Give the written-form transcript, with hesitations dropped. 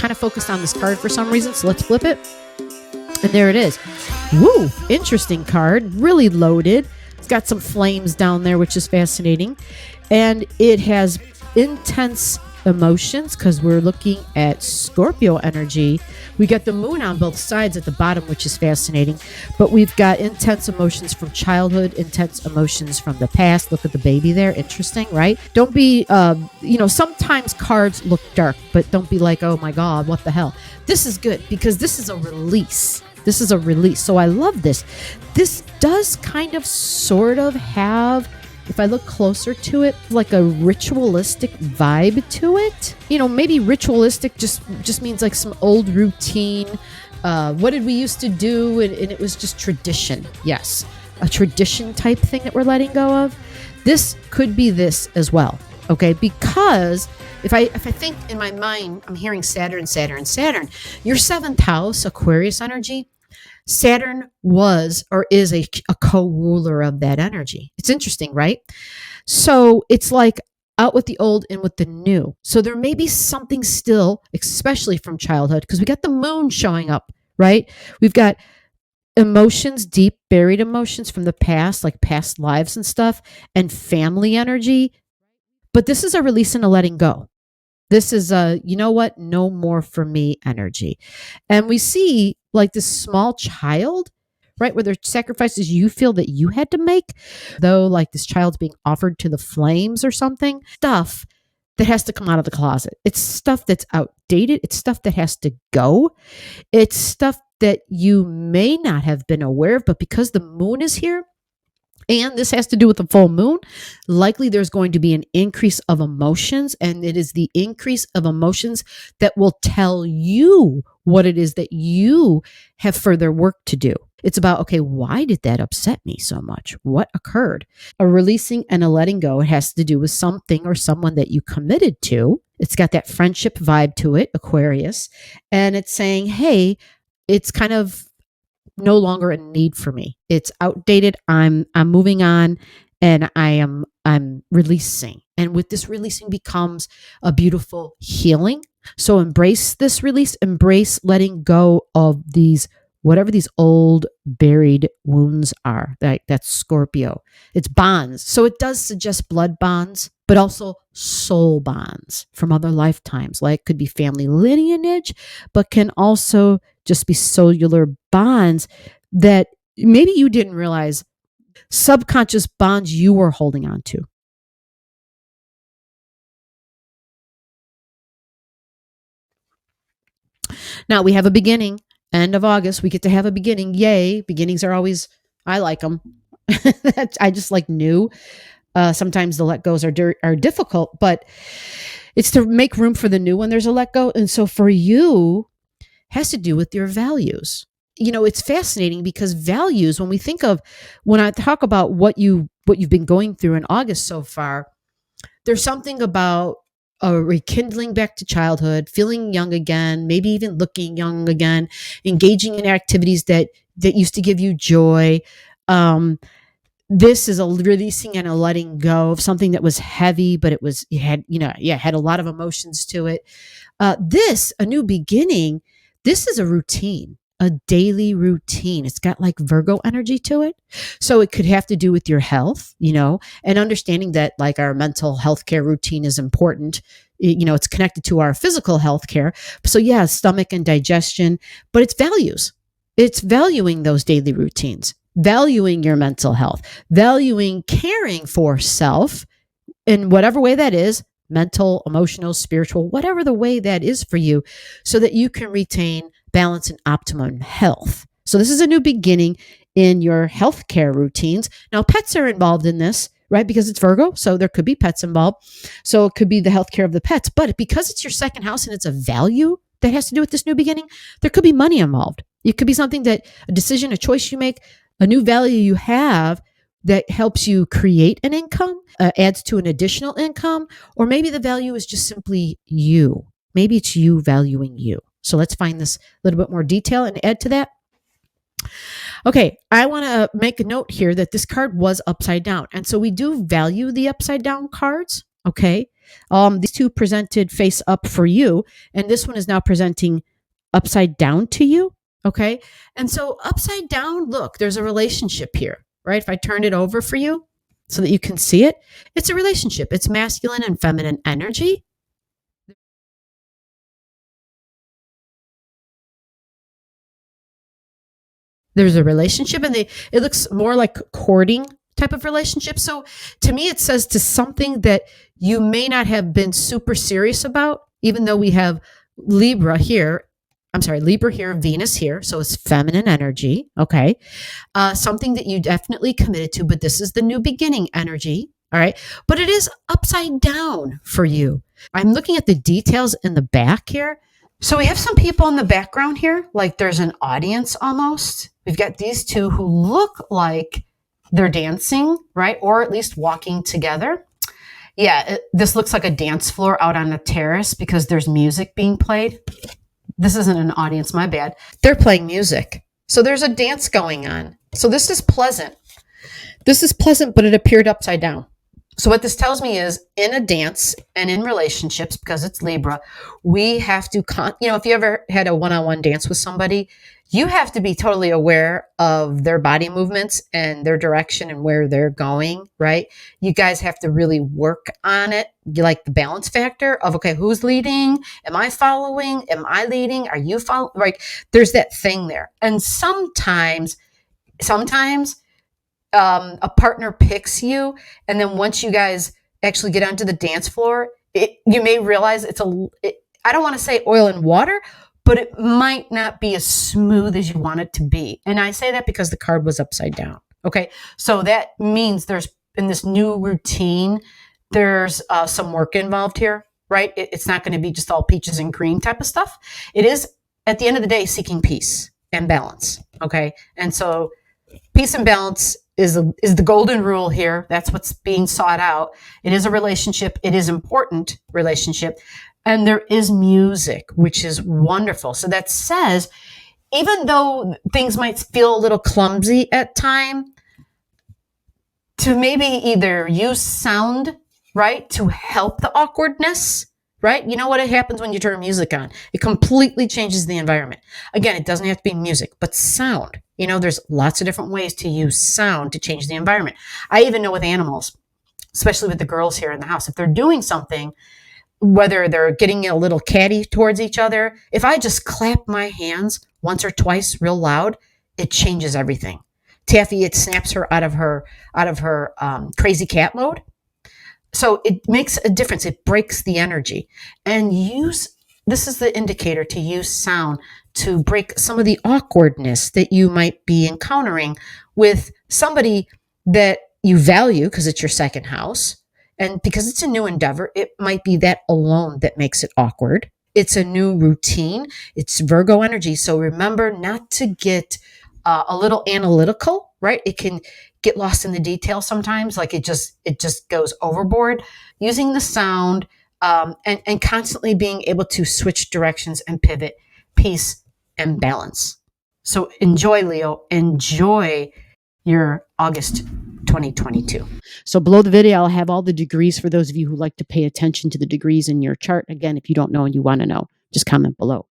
kind of focused on this card for some reason. So let's flip it. And there it is. Woo! Interesting card. Really loaded. It's got some flames down there, which is fascinating. And it has intense emotions because we're looking at Scorpio energy. We got the moon on both sides at the bottom, which is fascinating. But we've got intense emotions from childhood, intense emotions from the past. Look at the baby there. Interesting, right? Don't be, sometimes cards look dark, but don't be like, oh my God, what the hell? This is good because this is a release. This is a release. So I love this. This does kind of sort of have, if I look closer to it, like a ritualistic vibe to it. Maybe ritualistic just means like some old routine. What did we used to do? And it was just tradition. Yes, a tradition type thing that we're letting go of. This could be this as well. Okay, because if I think in my mind, I'm hearing Saturn. Your seventh house, Aquarius energy. Saturn was or is a co-ruler of that energy. It's interesting, right? So it's like out with the old, in with the new. So there may be something still, especially from childhood, because we got the moon showing up, right? We've got emotions, deep buried emotions from the past, like past lives and stuff, and family energy. But this is a release and a letting go. This is a, you know what, no more for me energy. And we see like this small child, right, where there's sacrifices you feel that you had to make, though like this child's being offered to the flames or something, stuff that has to come out of the closet. It's stuff that's outdated. It's stuff that has to go. It's stuff that you may not have been aware of, but because the moon is here, and this has to do with the full moon, likely there's going to be an increase of emotions, and it is the increase of emotions that will tell you what it is that you have further work to do. It's about, okay, why did that upset me so much? What occurred? A releasing and a letting go. It has to do with something or someone that you committed to. It's got that friendship vibe to it, Aquarius, and it's saying, hey, it's kind of no longer a need for me. It's outdated. I'm moving on, and I'm releasing. And with this releasing becomes a beautiful healing. So embrace this release, embrace letting go of these, whatever these old buried wounds are. That's Scorpio. It's bonds. So it does suggest blood bonds, but also soul bonds from other lifetimes. Like could be family lineage, but can also just be cellular bonds that maybe you didn't realize, subconscious bonds you were holding on to. Now we have a beginning, end of August. We get to have a beginning. Yay. Beginnings are always, I like them. I just like new. Sometimes the let goes are difficult, but it's to make room for the new when there's a let go. And so for you, has to do with your values. It's fascinating because values, when I talk about what you've been going through in August so far, there's something about a rekindling back to childhood, feeling young again, maybe even looking young again, engaging in activities that used to give you joy. This is a releasing and a letting go of something that was heavy, but it had a lot of emotions to it. A new beginning. This is a routine, a daily routine. It's got like Virgo energy to it. So it could have to do with your health, and understanding that like our mental health care routine is important. It's connected to our physical health care. So yeah, stomach and digestion, but it's values. It's valuing those daily routines, valuing your mental health, valuing caring for self in whatever way that is, mental, emotional, spiritual, whatever the way that is for you, so that you can retain balance and optimum health. So this is a new beginning in your healthcare routines. Now, pets are involved in this, right? Because it's Virgo, so there could be pets involved. So it could be the healthcare of the pets, but because it's your second house and it's a value that has to do with this new beginning, there could be money involved. It could be something a decision, a choice you make, a new value you have that helps you create an income, adds to an additional income, or maybe the value is just simply you. Maybe it's you valuing you. So let's find this a little bit more detail and add to that. Okay, I want to make a note here that this card was upside down. And so we do value the upside down cards. Okay. These two presented face up for you, and this one is now presenting upside down to you. Okay. And so upside down, look, there's a relationship here, right? If I turn it over for you so that you can see it, it's a relationship. It's masculine and feminine energy. There's a relationship, and it looks more like courting type of relationship. So to me, it says to something that you may not have been super serious about, even though we have Libra here. I'm sorry, Libra here, Venus here. So it's feminine energy. Okay. Something that you definitely committed to, but this is the new beginning energy. All right. But it is upside down for you. I'm looking at the details in the back here. So we have some people in the background here, like there's an audience almost. We've got these two who look like they're dancing, right? Or at least walking together. Yeah, this looks like a dance floor out on a terrace because there's music being played. This isn't an audience, my bad. They're playing music. So there's a dance going on. So this is pleasant. This is pleasant, but it appeared upside down. So what this tells me is in a dance and in relationships, because it's Libra, we have to, if you ever had a one-on-one dance with somebody, you have to be totally aware of their body movements and their direction and where they're going, right? You guys have to really work on it. You like the balance factor of, okay, who's leading? Am I following? Am I leading? Are you following? Right? There's that thing there. And sometimes a partner picks you, and then once you guys actually get onto the dance floor, you may realize I don't want to say oil and water, but it might not be as smooth as you want it to be. And I say that because the card was upside down. Okay. So that means there's, in this new routine, there's some work involved here, right? It's not going to be just all peaches and cream type of stuff. It is, at the end of the day, seeking peace and balance. Okay. And so peace and balance is the golden rule here. That's what's being sought out. It is a relationship. It is important relationship. And there is music, which is wonderful. So that says, even though things might feel a little clumsy at time, to maybe either use sound, right, to help the awkwardness, right? You know what happens when you turn music on? It completely changes the environment. Again, it doesn't have to be music, but sound. There's lots of different ways to use sound to change the environment. I even know with animals, especially with the girls here in the house, if they're doing something, whether they're getting a little catty towards each other, if I just clap my hands once or twice real loud, it changes everything. Taffy, it snaps her out of her crazy cat mode. So it makes a difference. It breaks the energy. And this is the indicator to use sound to break some of the awkwardness that you might be encountering with somebody that you value because it's your second house. And because it's a new endeavor, it might be that alone that makes it awkward. It's a new routine. It's Virgo energy. So remember not to get a little analytical, right? It can get lost in the details sometimes. Like it just goes overboard. Using the sound and constantly being able to switch directions and pivot, peace and balance. So enjoy, Leo. Enjoy your August 2022. So below the video, I'll have all the degrees for those of you who like to pay attention to the degrees in your chart. Again, if you don't know and you want to know, just comment below.